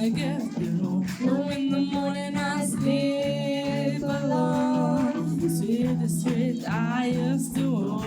gonna get through. No, in the morning I sleep alone. See the street I used to own.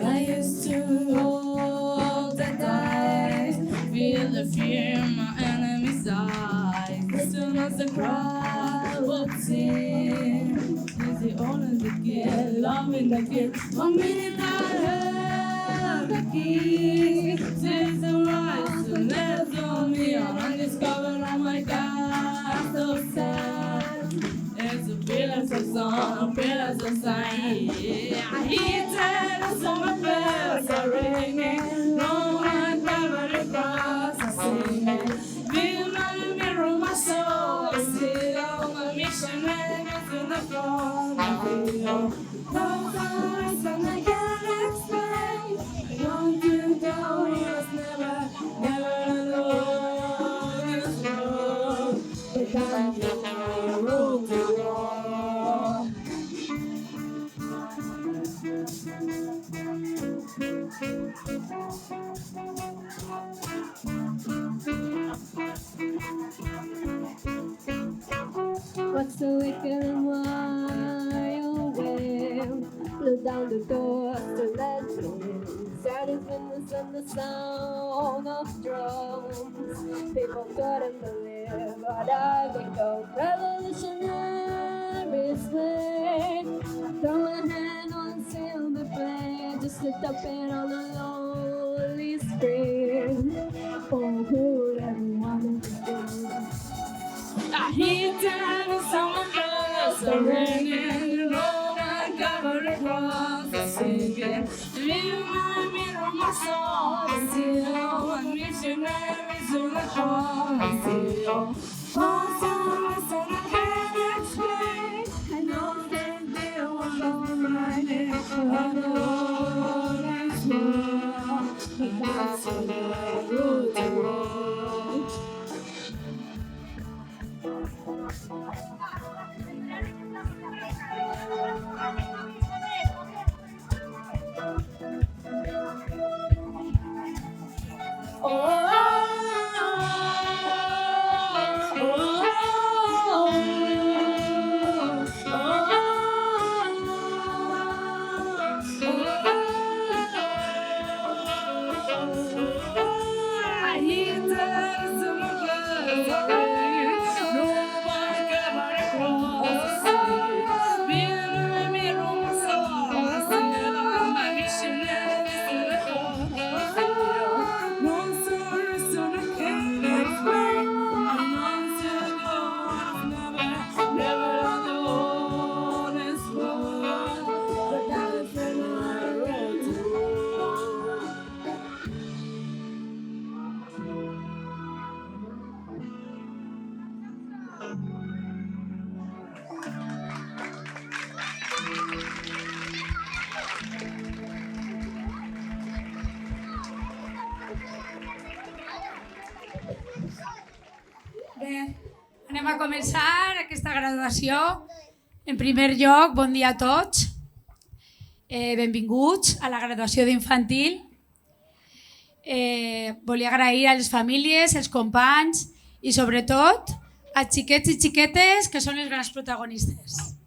I used to hold the dice, feel the fear in my enemy's eyes. As soon as the crowd would sing, she's the owner, the kid, loving the kid. 1 minute I heard the key, she's the rise to let on me on undiscovered. Oh my God, so sad. It's a pillars of song, pillars of sign. Yeah, he said the summer bells are ringing. No one covered across the singing. Feel my mirror, my soul. Still on my mission, and it's in the floor. I feel those eyes and I can't explain. I want to go, yes, never, never alone in this world. But I know a road to go. What's the wicked and why away? Look down the door to let me in. Saddest windows and the sound of drums. People couldn't believe what I would go. Revolutionary sway. Throw a hand on silver plate. Just lift up it on a lonely screen. Oh, who would ever want to do? I hear the summer bells are ringing, roll and cover across the singing. Leave my mirror, my soul, still a missionary to the cross. Still, songs and I can't explain. I know that they won't know my name. I know this world, but that's the road to walk. Bé, anem a començar aquesta graduació. En primer lloc, bon dia a tots. Benvinguts a la graduació d'infantil. Volia agrair a les famílies, els companys i sobretot als xiquets i xiquetes que són els grans protagonistes.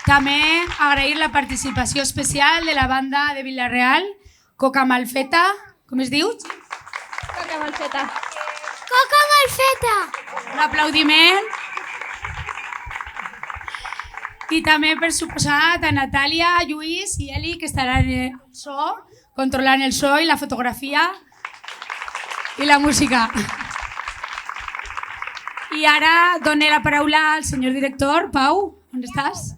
També agrair la participació especial de la banda de Vila-real, Coca Malfeta. Com es diu? Coca Malfeta. Coca Malfeta! Un aplaudiment. I també, per suposat, a Natàlia, Lluís i Eli, que estaran al so, controlant el so i la fotografia i la música. I ara dono la paraula al senyor director. Pau, on estàs?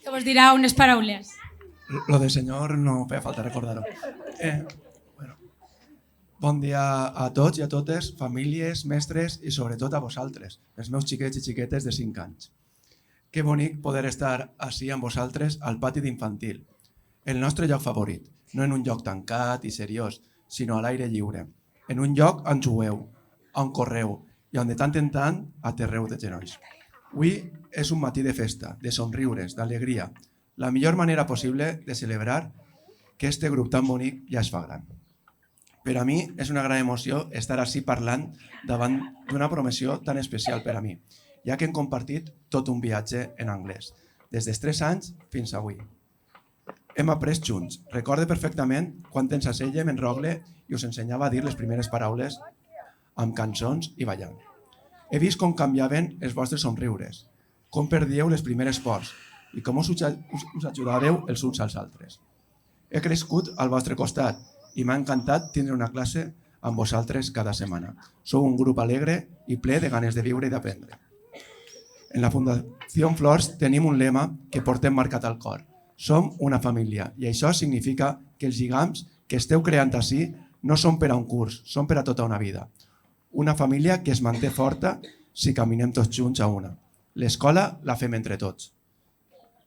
Que vos dirà unes paraules. Lo de señor no feia falta recordar-ho. Bon dia a tots i a totes, famílies, mestres i sobretot a vosaltres, els meus xiquets i xiquetes de 5 anys. Que bonic poder estar així amb vosaltres al pati d'infantil, el nostre lloc favorit. no en un lloc tancat i seriós, sinó a l'aire lliure, en un lloc on jugueu, on correu i on de tant en tant aterreu de genolls. Avui és un matí de festa, de somriures, d'alegria, la millor manera possible de celebrar que este grup tan bonic ja es fa gran. Per a mi és una gran emoció estar així parlant davant d'una promoció tan especial per a mi, ja que hem compartit tot un viatge en anglès, des dels 3 anys fins avui. Hem après junts. Recorde perfectament quan ens assèiem en rogle i us ensenyava a dir les primeres paraules amb cançons i ballant. He vist com canviaven els vostres somriures, com perdíeu les primeres pors i com us ajudàveu els uns als altres. He crescut al vostre costat i m'ha encantat tindre una classe amb vosaltres cada setmana. Sou un grup alegre i ple de ganes de viure i d'aprendre. En la Fundació Flors tenim un lema que portem marcat al cor. Som una família i això significa que els lligams que esteu creant ací no són per a un curs, són per a tota una vida. Una família que es manté forta si caminem tots junts a una. L'escola la fem entre tots.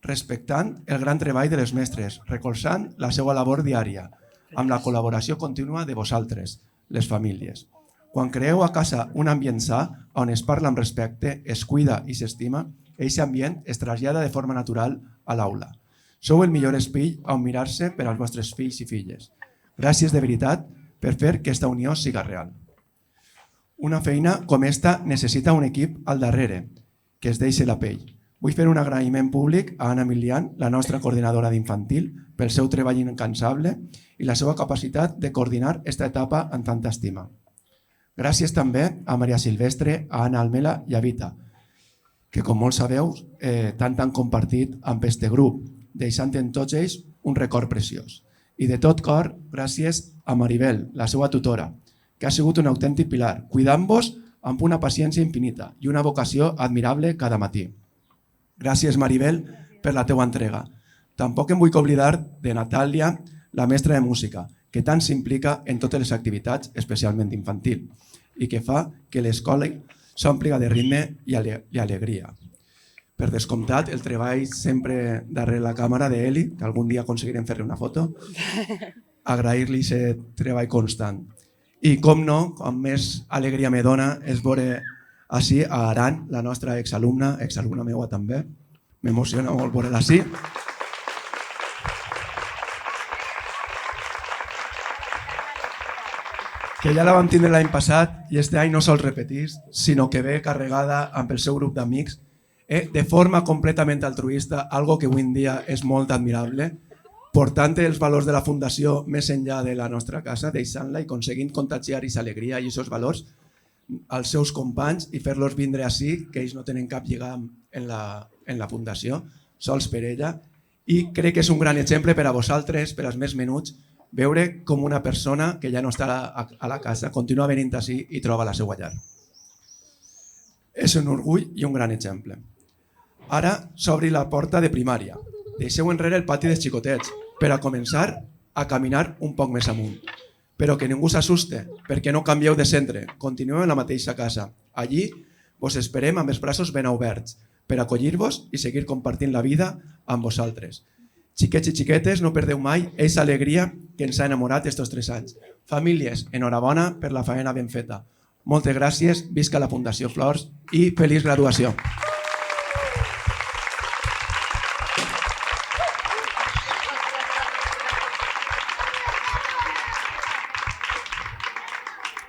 Respectant el gran treball de les mestres, recolzant la seva labor diària, amb la col·laboració contínua de vosaltres, les famílies. Quan creeu a casa un ambient sa, on es parla amb respecte, es cuida i s'estima, aquest ambient es trasllada de forma natural a l'aula. Sou el millor espill on mirar-se per als vostres fills i filles. Gràcies de veritat per fer que aquesta unió siga real. Una feina com esta necessita un equip al darrere, que es deixi la pell. Vull fer un agraïment públic a Anna Milian, la nostra coordinadora d'infantil, pel seu treball incansable i la seva capacitat de coordinar aquesta etapa amb tanta estima. Gràcies també a Maria Silvestre, a Anna Almela i a Vita, que com molts sabeu, tant han compartit amb este grup, deixant en tots ells un record preciós. I de tot cor, gràcies a Maribel, la seva tutora, que ha sigut un autèntic pilar, cuidant-vos amb una paciència infinita i una vocació admirable cada matí. Gràcies, Maribel, per la teua entrega. Tampoc em vull oblidar de Natàlia, la mestra de música, que tant s'implica en totes les activitats, especialment infantil, i que fa que l'escola s'ompliga de ritme i alegria. Per descomptat, el treball sempre darrere la càmera d'Eli, que algun dia aconseguirem fer-li una foto, agrair-li aquest treball constant. I com no, com més alegria me dona és veure així a Aran, la nostra exalumna meua també. M'emociona molt veure-la així. Que ja la vam tindre l'any passat i este any no sol repetir, sinó que ve carregada amb el seu grup d'amics de forma completament altruista, algo que avui en dia és molt admirable, portant els valors de la Fundació més enllà de la nostra casa, deixant-la i aconseguint contagiar aquesta alegria i aquests valors als seus companys i fer-los vindre ací, que ells no tenen cap lligam en la Fundació, sols per ella. I crec que és un gran exemple per a vosaltres, per als més menuts, veure com una persona que ja no està a la casa continua venint ací i troba la seva llar. És un orgull i un gran exemple. Ara s'obri la porta de primària. Deixeu enrere el pati dels xicotets per a començar a caminar un poc més amunt. Però que ningú s'assuste, perquè no canvieu de centre, continueu en la mateixa casa. Allí vos esperem amb els braços ben oberts per acollir-vos i seguir compartint la vida amb vosaltres. Xiquets i xiquetes, no perdeu mai aquesta alegria que ens ha enamorat estos 3 anys. Famílies, enhorabona per la feina ben feta. Moltes gràcies, visca la Fundació Flors i feliç graduació.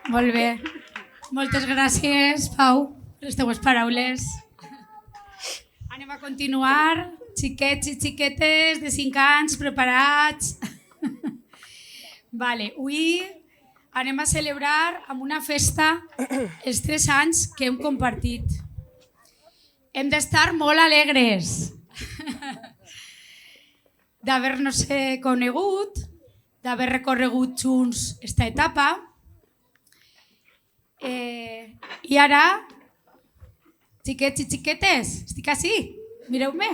Molt bé. Moltes gràcies, Pau, per les teues paraules. Anem a continuar. Xiquets i xiquetes de 5 anys preparats. Vale, avui anem a celebrar amb una festa els 3 anys que hem compartit. Hem d'estar molt alegres d'haver-nos conegut, d'haver recorregut junts aquesta etapa. I ara, xiquets i xiquetes, estic així, mireu-me.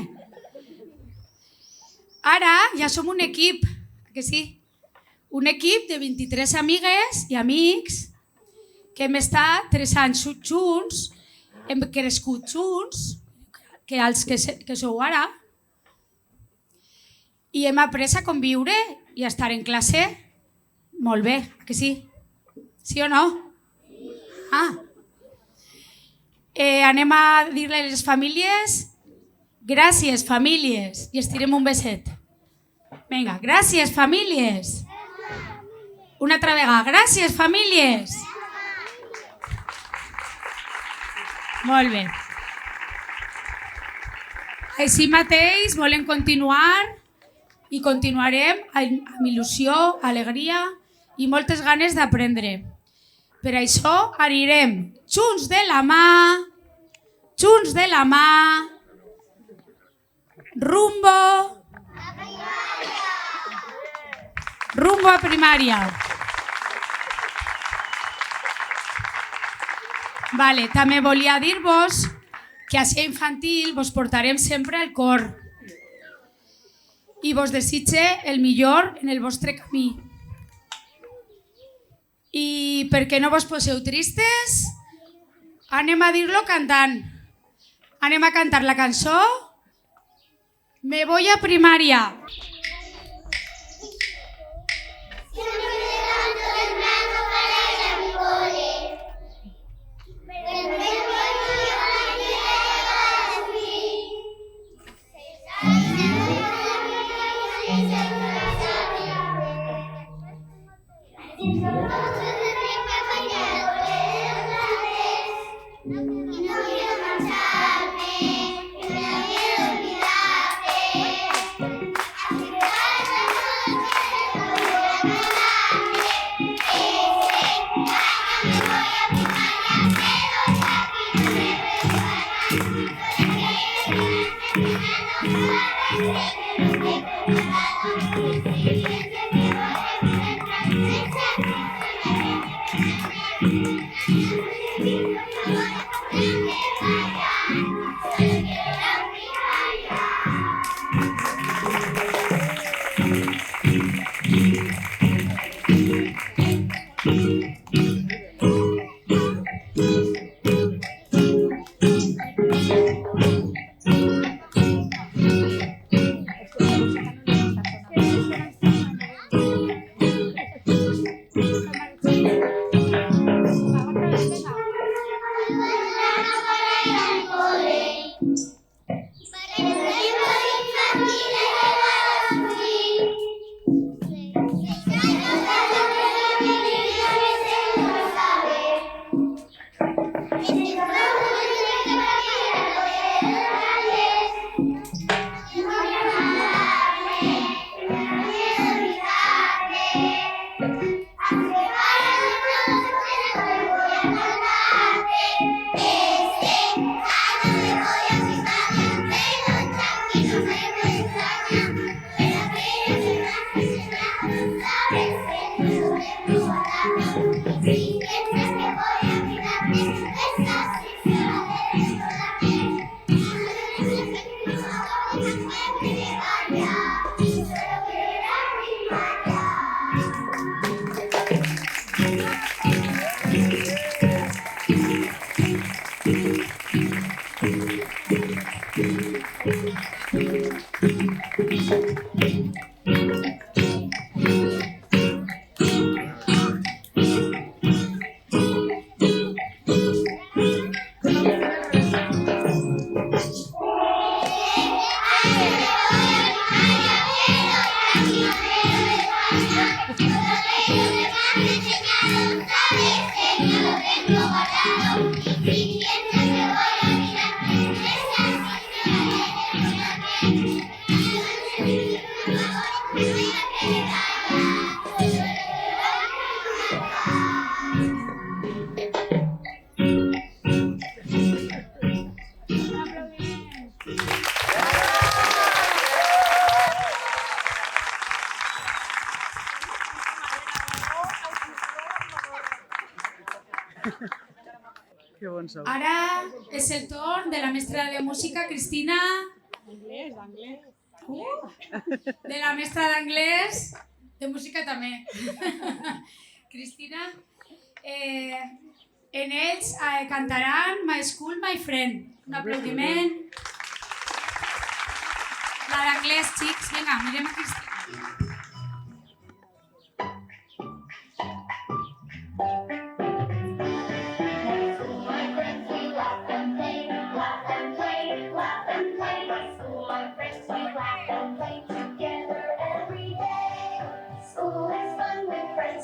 Ara ja som un equip, que sí? Un equip de 23 amigues i amics que hem estat 3 anys junts, hem crescut junts, que sou ara, i hem après a conviure i estar en classe? Molt bé, que sí? Sí o no? Anem a dir-li a les famílies gràcies, famílies, i estirem un beset. Vinga, gràcies, famílies. Una altra vegada, gràcies, famílies. Molt bé. Així mateix volem continuar i continuarem amb il·lusió, alegria i moltes ganes d'aprendre. Per això anirem junts de la mà, rumbo a primària. Vale, també volia dir-vos que a ser infantil vos portarem sempre al cor i vos desitge el millor en el vostre camí. I perquè no vos poseu tristes, anem a dir-lo cantant. Anem a cantar la cançó Me voy a primaria. Ara és el torn de la mestra de música, Cristina. De la mestra d'anglès, de música també. Cristina, en ells cantaran My School, My Friend. Un aplaudiment. La d'anglès, xics. Vinga, mirem a Cristina.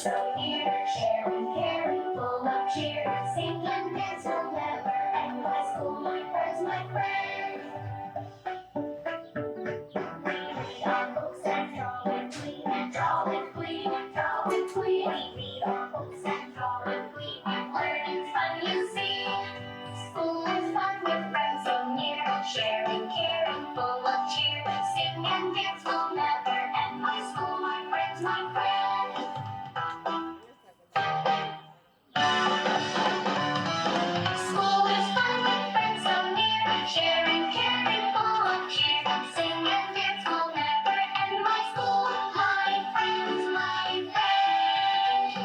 friends so near, sharing, caring, full of cheer, sing and dance will never end. My school, my friends, my friends. Read our books and draw with glee, draw with glee, draw with glee. We read our books and draw with glee, learning's fun, you see. School is fun with friends so near, sharing, caring, full of cheer, sing and dance will never end. My school, my friends, my friends. School is fun with friends so near, sharing, caring, full of cheer, sing and dance will never end. My school, my friends, my friends.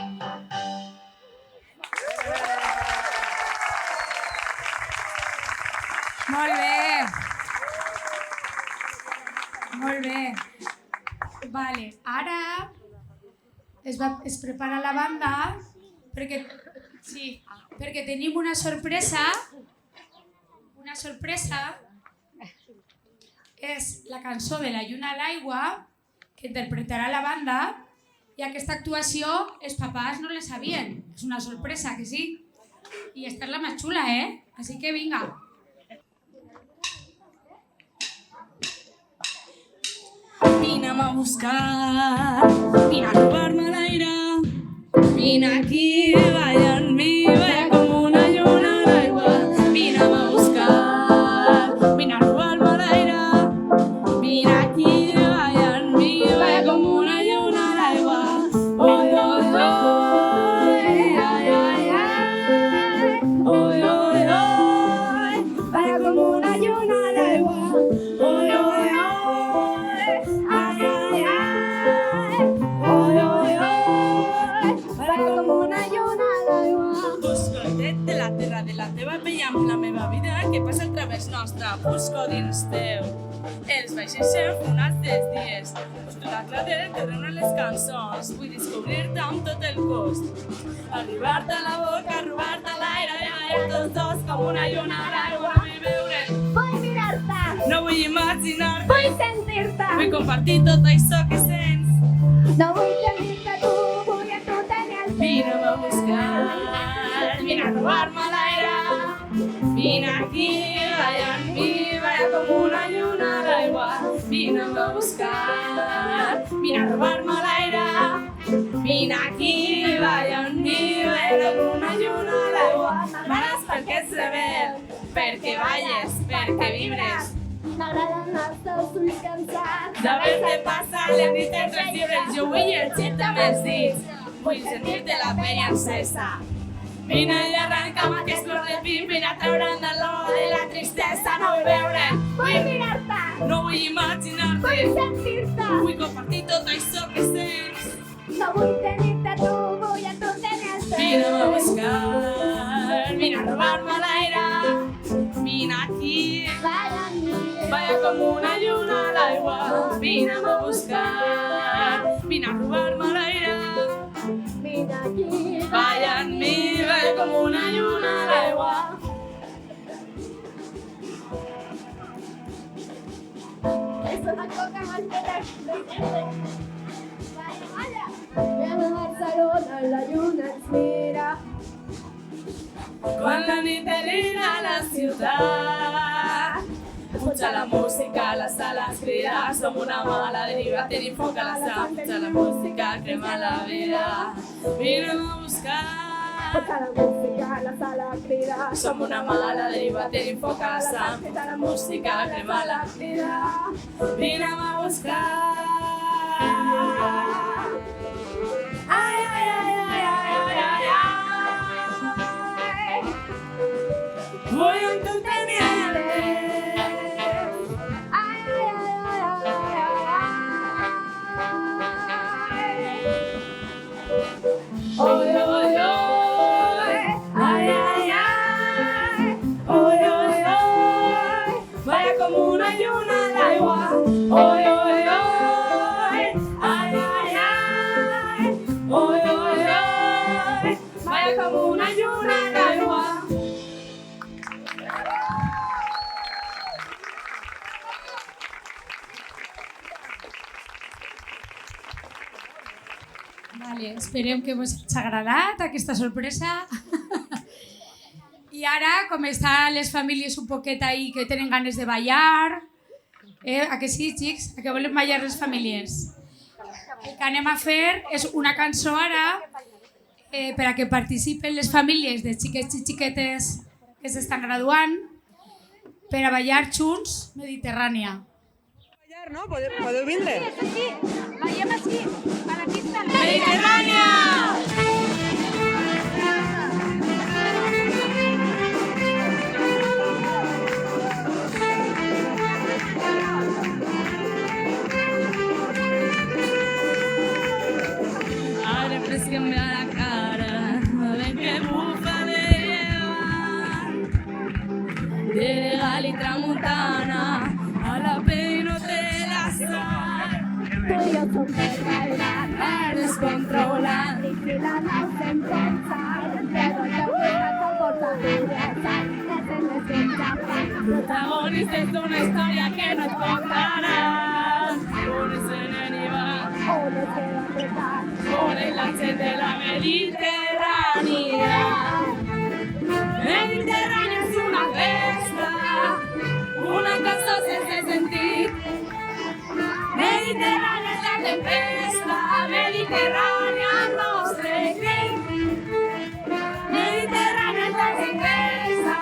Molt bé. Molt bé. Vale, ara es prepara la banda perquè tenim una sorpresa. Una sorpresa és la cançó de La lluna a l'aigua que interpretarà la banda i aquesta actuació els papás no la sabien. És una sorpresa, que sí? I esta és la més xula, Així que vinga. Vine a buscar, vine a robar-me l'aire, vine aquí, balla en mi, balla com una lluna a l'aigua. Vine a buscar, vine a robar-me l'aire, vine aquí, balla en mi, balla com una lluna a l'aigua. Oi, oi, oi, ai, ai, ai, oi, oi, oi, balla com una lluna a l'aigua. Oi, oi, oi. Ay, ay, ay, oi, oi, oi, para com una lluna a l'aigua. Busco el tret de la terra de la teva pell amb la meva vida que passa al través nostre. Busco dins teu els vaixells enfonats dels dies. Busco la clau del terreny en les cançons. Vull descobrir-te amb tot el cos. Arribar-te a la boca, robar-te l'aire i ballar tots dos com una lluna a l'aigua. Vull veure, Vull mirar-te, no vull imaginar-te. vull sentir-te, Vull compartir tot això que sents. no vull tenir-te tu, vull a tu tenir-te. Vine a buscar, vine a robar-me l'aire. Vine aquí, balla en mi, balla com una lluna a l'aigua. Vine a buscar, vine a robar-me l'aire. Vine aquí, balla en mi, balla com una lluna a l'aigua. M'agrades perquè ets rebel, perquè balles, perquè vibres. M'agraden els teus ulls cansats D'haver-te passat la nit entre els llibres, jo vull llegir-te amb els dits, vull sentir-te la pell encesa. Vine i arrenca'm aquest flor de pi, vine a treure'n de l'or de la tristesa. No vull veure, Vull mirar-te, no vull imaginar-te, vull sentir-te, vull compartir tot això que sents. no vull tenir-te tu, vull a tu tenir-te. Vine a buscar, vine a robar-me l'aire. Vine aquí, Balla en mi, balla com una lluna a l'aigua. Vine a buscar, vine a robar-me l'aire. vine aquí, Balla en mi, balla com una lluna a l'aigua. Es una coca más que Vaya, vaya. Ven a Barcelona, la lluna ens mira. Quan la nit alina la ciutat, puja la música, la sala es crida, som una mala deriva, tenim foc a la sang, puja la música, crema la vida. Vine a buscar, Puja la música, la sala crida. som una mala deriva, tenim foc a la sang, puja la música, crema la vida. Vine a buscar. Ai, ai, ai, ai, ai, ai, ai. Voy a tu tenerte. Ay, ay, ay, ay, ay, ay. Oy, oy, oy. Ay, ay, ay. Oy, oy, oy. Vaya como una lluna al agua. Oy, oy, oy. Ay, ay, ay. Oy, oy, oy. Vaya como una lluna al agua. Vale, esperem que us hagi agradat aquesta sorpresa. I ara, com estan les famílies un poquet ahí que tenen ganes de ballar, a que sí, xics? A que volen ballar les famílies? El que anem a fer és una cançó ara per a que participen les famílies de xiquets i xiquetes que s'estan graduant per a ballar junts Mediterrània. ¿No? ¿Podeu vindre? Mediterrània! Ay, refresquenme a la cara, ven que bufa de llevar. De legal y tramontana, a la pena de la sal. Tu i jo som per bailar, Per descontrolar, vigilant-nos en pensar, però teu vida comporta duresa, les esquenxafen. protagonistas de una historia que nos contarán. Con ese neniva, On es queda apretat, con el lance de la Mediterránea. Mediterránea es una festa, una casa sense sentir. Mediterránea es la tempesta, Mediterránea nostre crit. Mediterránea es la cerveza,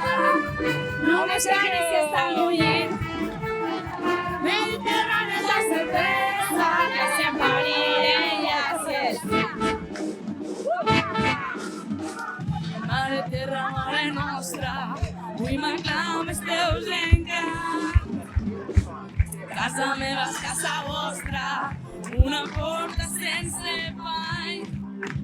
només carícies tan bullir. Mediterránea es la cerveza, que sempre ella si es. Mare terra, mare nostra, avui m'aclam els teus encants. Casa meva és casa vostra, una porta sense pany.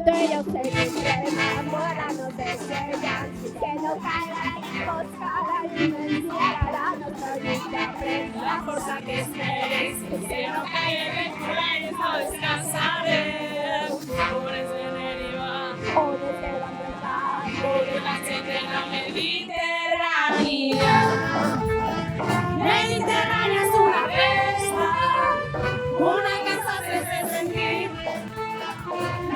tu i jo seguim enamorant-nos de gegants, que no caiga la fosca, la dimensió la nostra lluita presa. La força que es mereix, que no caigui en corrents, no descansarem. Pobres de deriva, On es queda apretat, pobre la gent de la Mediterrània. Mediterrània és una festa, una casa sense sentit.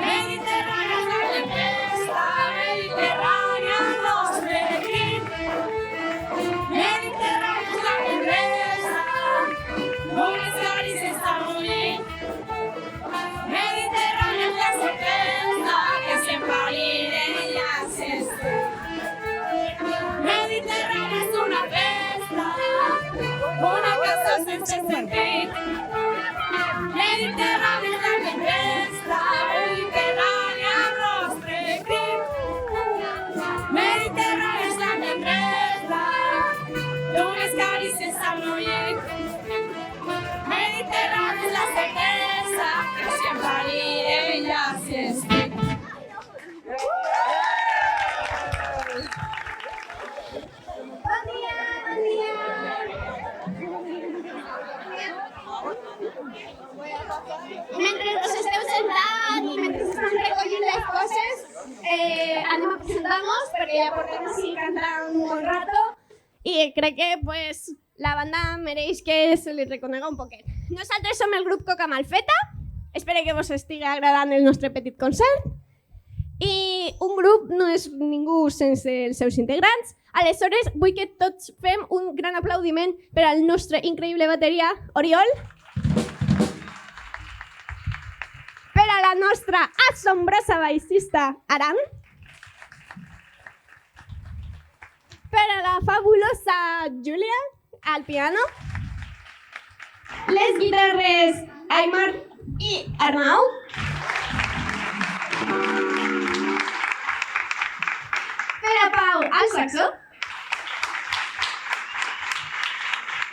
Mediterrània és la tempesta, Mediterrània nostre crit. Mediterrània és la pobresa, només carícies tan bullir. Mediterrània és la certesa, que sempre ella s'està. Mediterrània és una festa, una casa sense sentit. Mediterrània és la tempesta, Mediterrània nostre crit. Mediterrània és la tendresa, només carícies tan bullir. Mediterrània és la certesa, que sempre ella s'està. Mentre us esteu sentant i mentre estan recollint les coses, anem a presentar-nos perquè ja portem així cantant un bon rato i crec que pues, la banda mereix que se li reconega un poquet. Nosaltres som el grup Coca Malfeta, espero que vos estigui agradant el nostre petit concert i un grup no és ningú sense els seus integrants. Aleshores, vull que tots fem un gran aplaudiment per al nostre increïble bateria, Oriol. Per a la nostra assombrosa baixista, Aran. Per a la fabulosa Júlia, al piano. Les guitarres, Aymar i Arnau. Per a Pau, al saxo.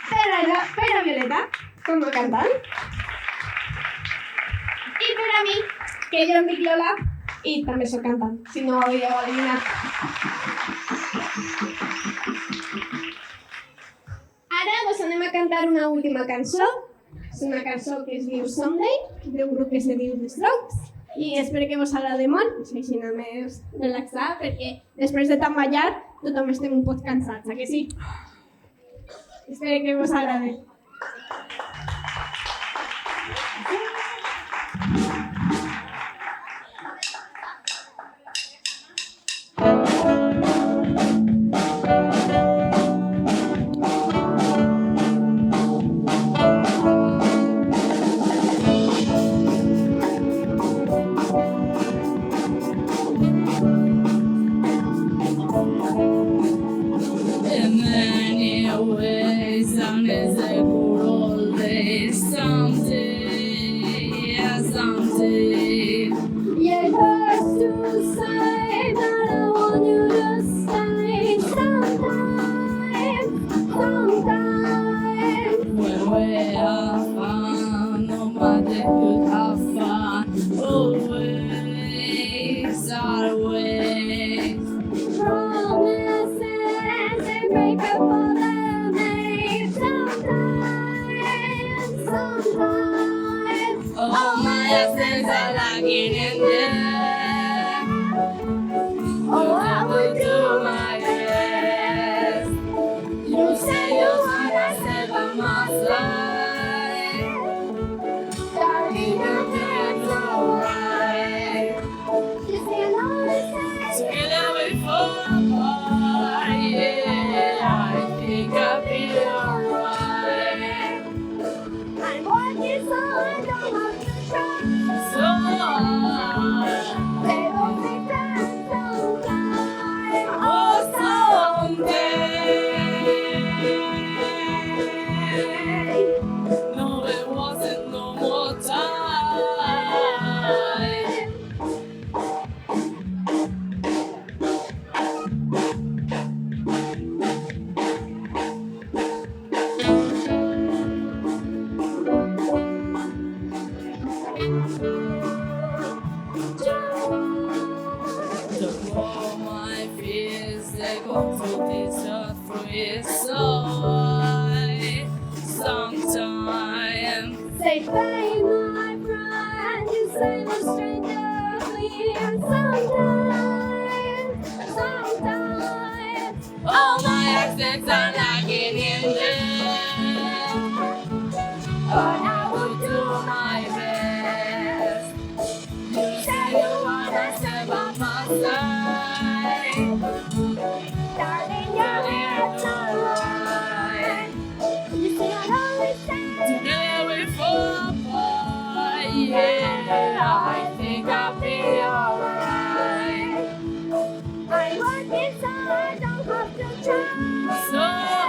Per a Violeta, com a cantant. I per a mi, que jo em dic Lola i també soc cantant, si no ho havíeu adivinat. Ara vos anem a cantar una última cançó. És una cançó que es diu Someday, d'un grup que es diu The Strokes. I espero que vos agradi molt, així més relaxar, perquè després de tant ballar tothom estem un poc cansats, que sí? Espero que vos agradi. say. Yeah, it hurts to say, but I want you to stay. Sometimes. When we have fun, no matter could have fun. Always our way. Promises they break up all the names. Sometimes. All my essence are lacking in there. Oh, I would do my best. You say you wanna stay by my side. Darling, It's alright. you see, I always say. Together we fall apart. Yeah, I think I'll be alright. I'm working so I don't have to try. So hard. They don't make that sometimes. Oh, someday. No, it wasn't no more time. The more my fears they go through this earth through his side. Sometimes Say, babe, my friend, you say the stranger clear. Sometimes. all my accents are lacking in there. But I will do my best. You say you wanna stay by my side. Darling, you're here alright. You see, I always say. Together we fall apart. Yeah, I think I'll be alright. I'm working so I don't have to try. So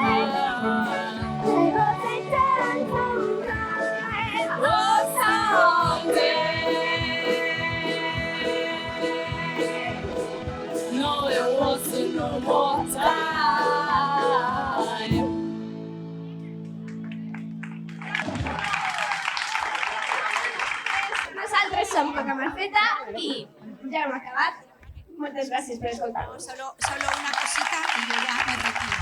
hard. They will take that sometimes. Oh, someday. No, it wasn't no more time. Nosaltres som Poca Marfeta i ja hem acabat. Moltes gràcies per escoltar-nos. Solo una cosita y yo ya me retiro.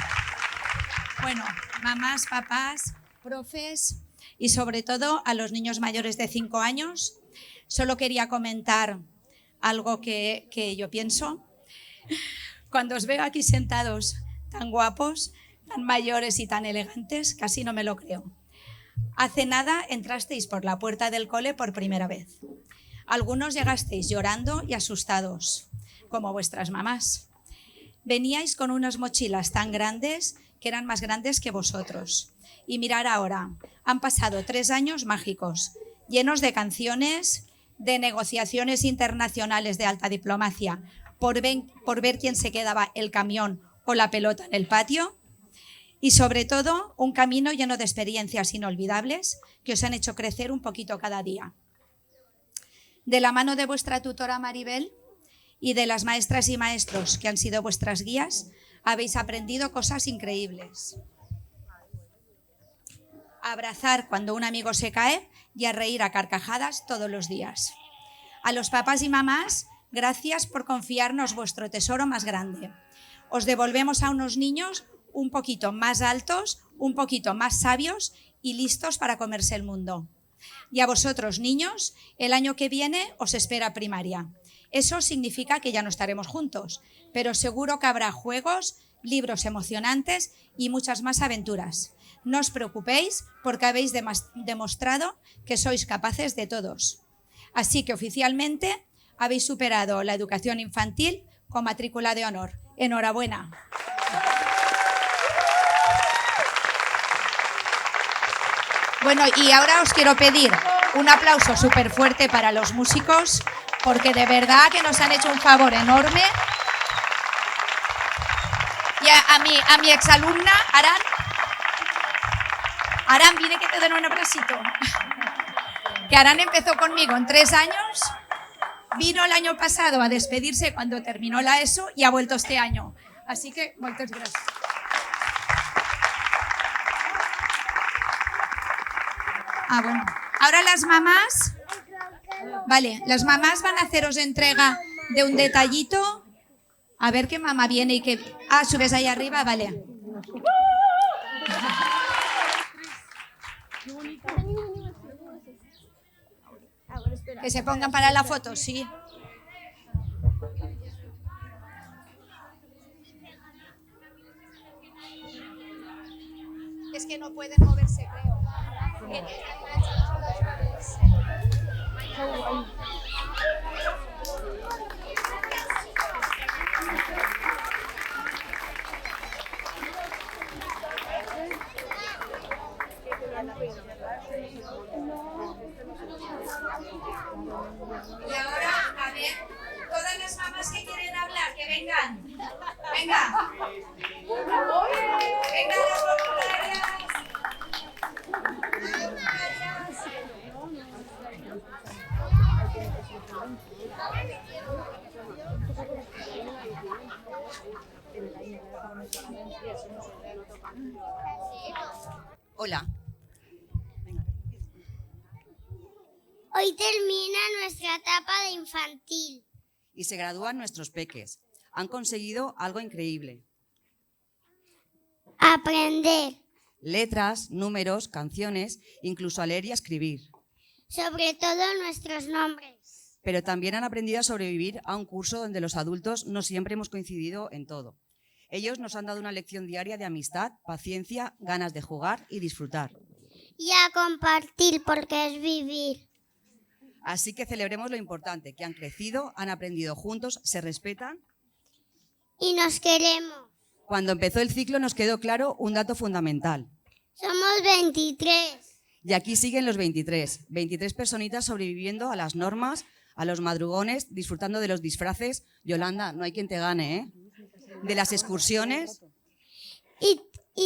Bueno, mamás, papás, profes y sobre todo a los niños mayores de 5 años, solo quería comentar algo que yo pienso. Cuando os veo aquí sentados tan guapos, tan mayores y tan elegantes, casi no me lo creo. Hace nada entrasteis por la puerta del cole por primera vez. Algunos llegasteis llorando y asustados, como vuestras mamás. Veníais con unas mochilas tan grandes que eran más grandes que vosotros. Y mirar ahora, han pasado 3 años mágicos, llenos de canciones, de negociaciones internacionales de alta diplomacia, por ver quién se quedaba el camión o la pelota en el patio, y sobre todo un camino lleno de experiencias inolvidables que os han hecho crecer un poquito cada día. De la mano de vuestra tutora Maribel y de las maestras y maestros que han sido vuestras guías, habéis aprendido cosas increíbles. A abrazar cuando un amigo se cae y a reír a carcajadas todos los días. A los papás y mamás, gracias por confiarnos vuestro tesoro más grande. Os devolvemos a unos niños un poquito más altos, un poquito más sabios y listos para comerse el mundo. Y a vosotros, niños, el año que viene os espera primaria. Eso significa que ya no estaremos juntos, pero seguro que habrá juegos, libros emocionantes y muchas más aventuras. No os preocupéis porque habéis demostrado que sois capaces de todos. Así que oficialmente habéis superado la educación infantil con matrícula de honor. ¡Enhorabuena! Bueno, y ahora os quiero pedir un aplauso súper fuerte para los músicos, porque de verdad que nos han hecho un favor enorme. Y a mi exalumna, Aran, viene que te den un abracito. que Aran empezó conmigo en 3 años, vino el año pasado a despedirse cuando terminó la ESO y ha vuelto este año. Así que, muchas gracias. Bueno. Ahora las mamás, vale, las mamás van a haceros entrega de un detallito. A ver qué mamá viene y qué... subes ahí arriba, vale. Que se pongan para la foto, sí. Es que no pueden moverse, creo. Y ahora, a ver, todas las mamás que quieren hablar, que vengan. Venga. Venga, las voluntarias. Hola. Hoy termina nuestra etapa de infantil. Y se gradúan nuestros peques. Han conseguido algo increíble. Aprender, Letras, números, canciones, incluso a leer y a escribir. sobre todo nuestros nombres. Pero también han aprendido a sobrevivir a un curso donde los adultos no siempre hemos coincidido en todo. Ellos nos han dado una lección diaria de amistad, paciencia, ganas de jugar y disfrutar. Y a compartir, porque es vivir. Así que celebremos lo importante, que han crecido, han aprendido juntos, se respetan. Y nos queremos. Cuando empezó el ciclo nos quedó claro un dato fundamental. Somos 23. Y aquí siguen los 23. 23 personitas sobreviviendo a las normas, a los madrugones, disfrutando de los disfraces. Yolanda, no hay quien te gane, ¿eh? De las excursiones. Y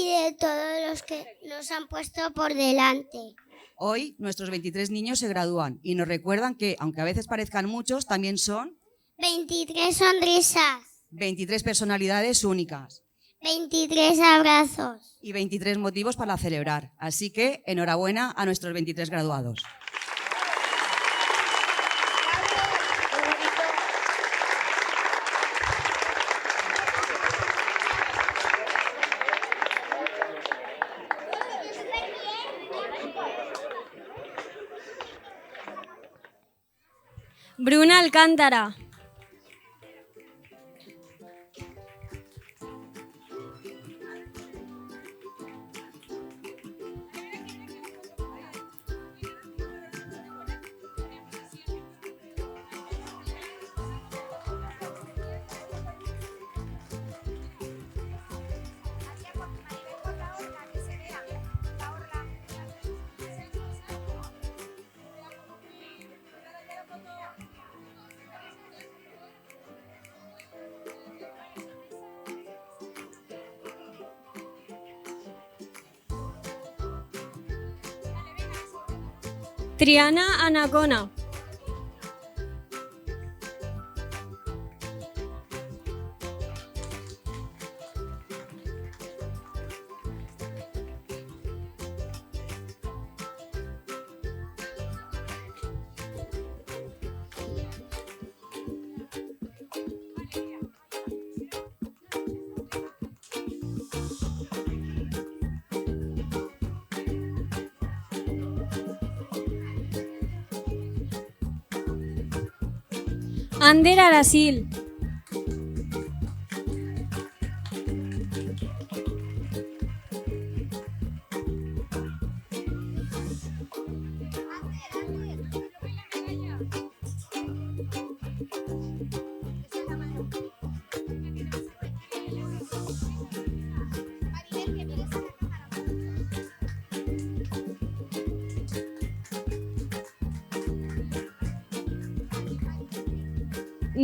de todos los que nos han puesto por delante. Hoy nuestros 23 niños se gradúan y nos recuerdan que, aunque a veces parezcan muchos, también son 23 sonrisas. 23 personalidades únicas 23 abrazos. y 23 motivos para celebrar. Así que enhorabuena a nuestros 23 graduados. Bruna Alcántara. Triana Anacona. Ander Arasil.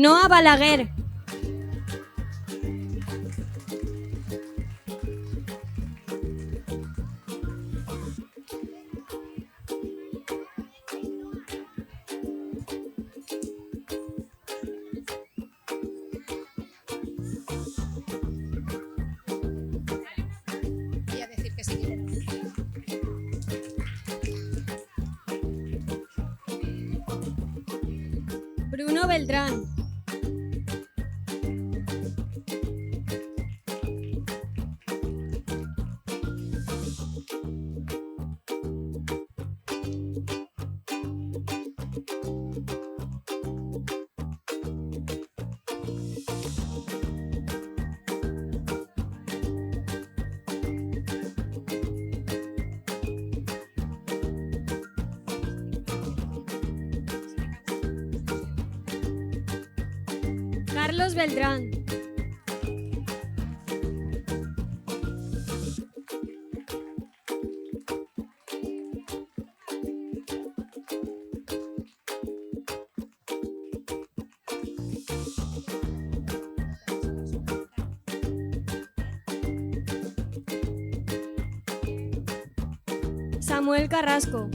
Noa Balaguer. Bruno Beltrán. Carlos Beltrán. Samuel Carrasco.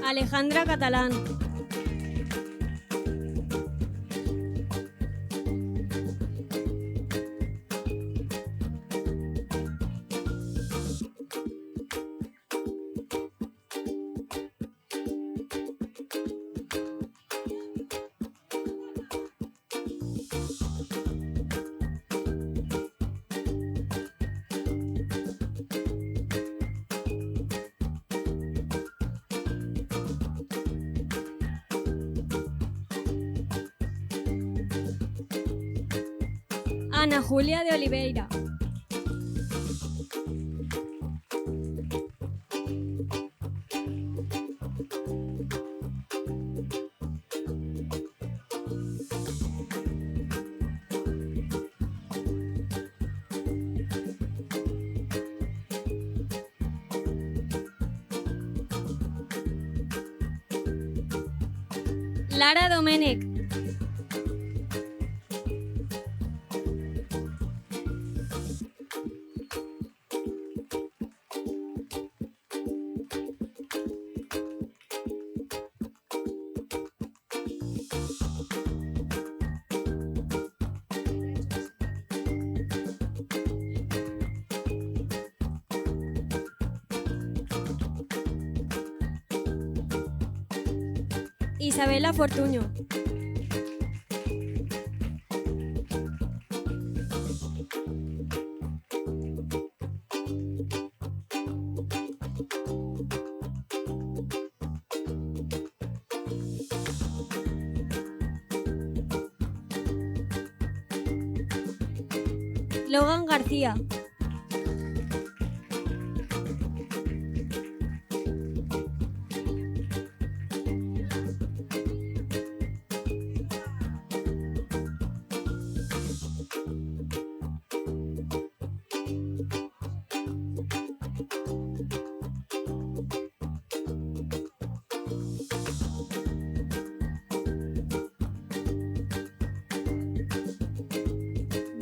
Alejandra Catalán. Ana Julia de Oliveira. Lara Domènech. Isabela Fortuño. Logan García.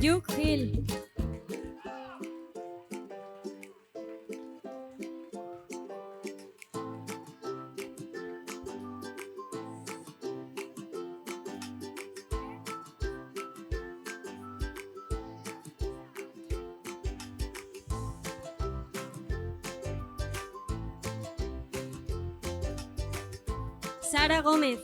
Duke Hill. Sara Gómez.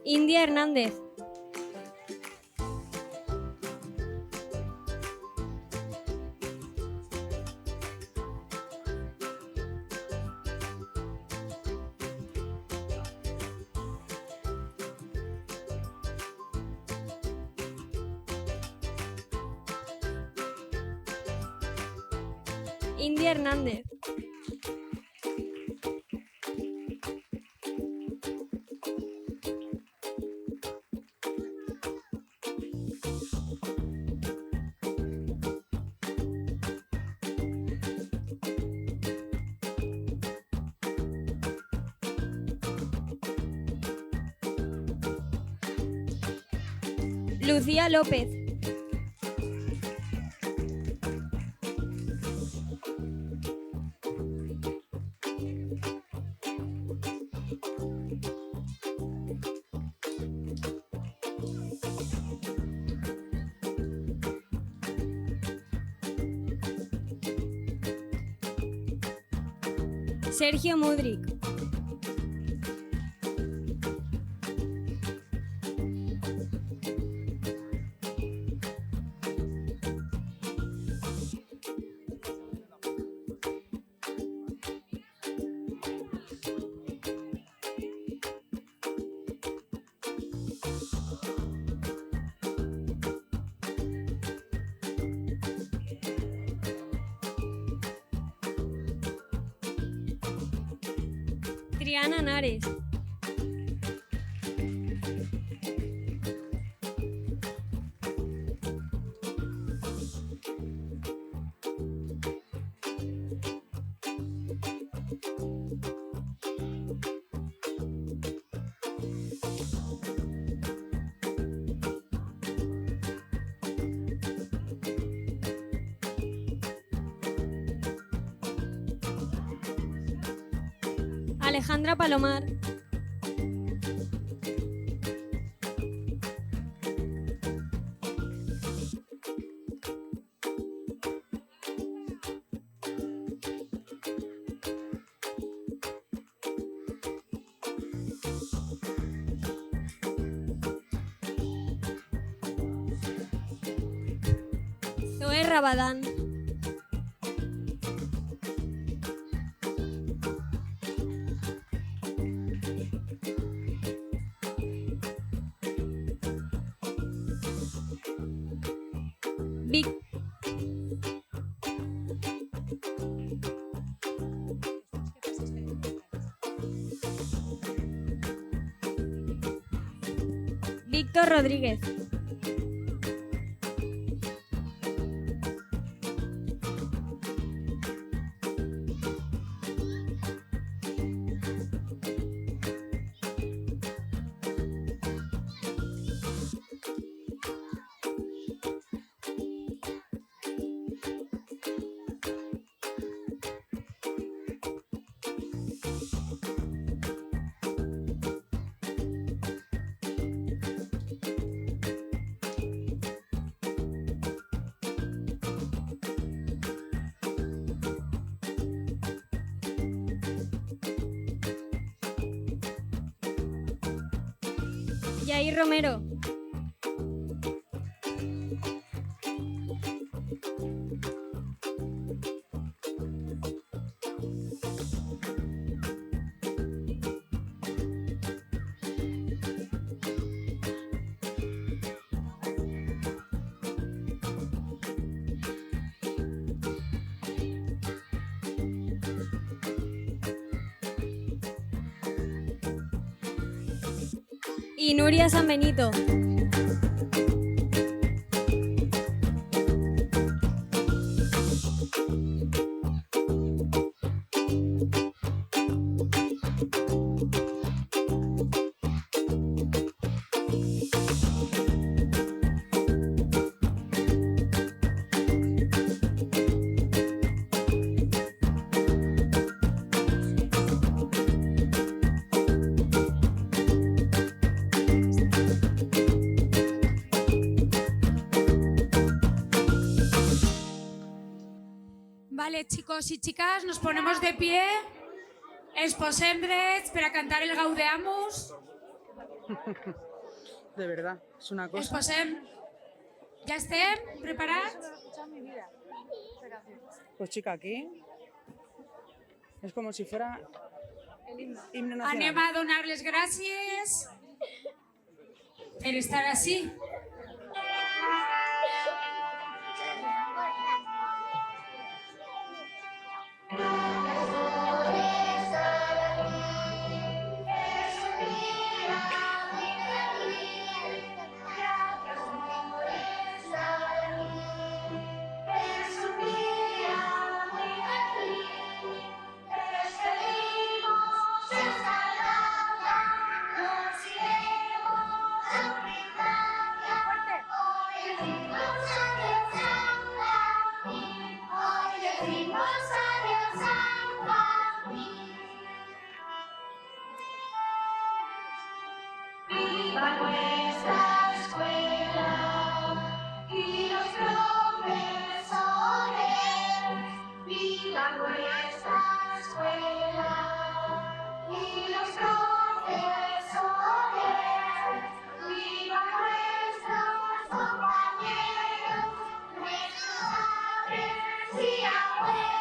India Hernández. India Hernández. Lucía López. Sergio Mudrik. Triana Nares. Alejandra Palomar. Zoe Rabadán. Vic- Víctor Rodríguez. Yair Romero. Y Nuria San Benito. Vale, chicos y chicas, nos ponemos de pie. Es posem drets per a cantar el Gaudeamus. De verdad, es una Es cosa. posem. ¿Ya estén preparados? Pues chica, aquí es como si fuera himno nacional. Anem a donar les gràcies per estar així. Nos iremos a brindar. Rosario San Joaquín. Viva nuestra escuela y los profesores. Viva nuestra escuela y los profesores. Viva nuestros compañeros, nuestros padres y abuelos.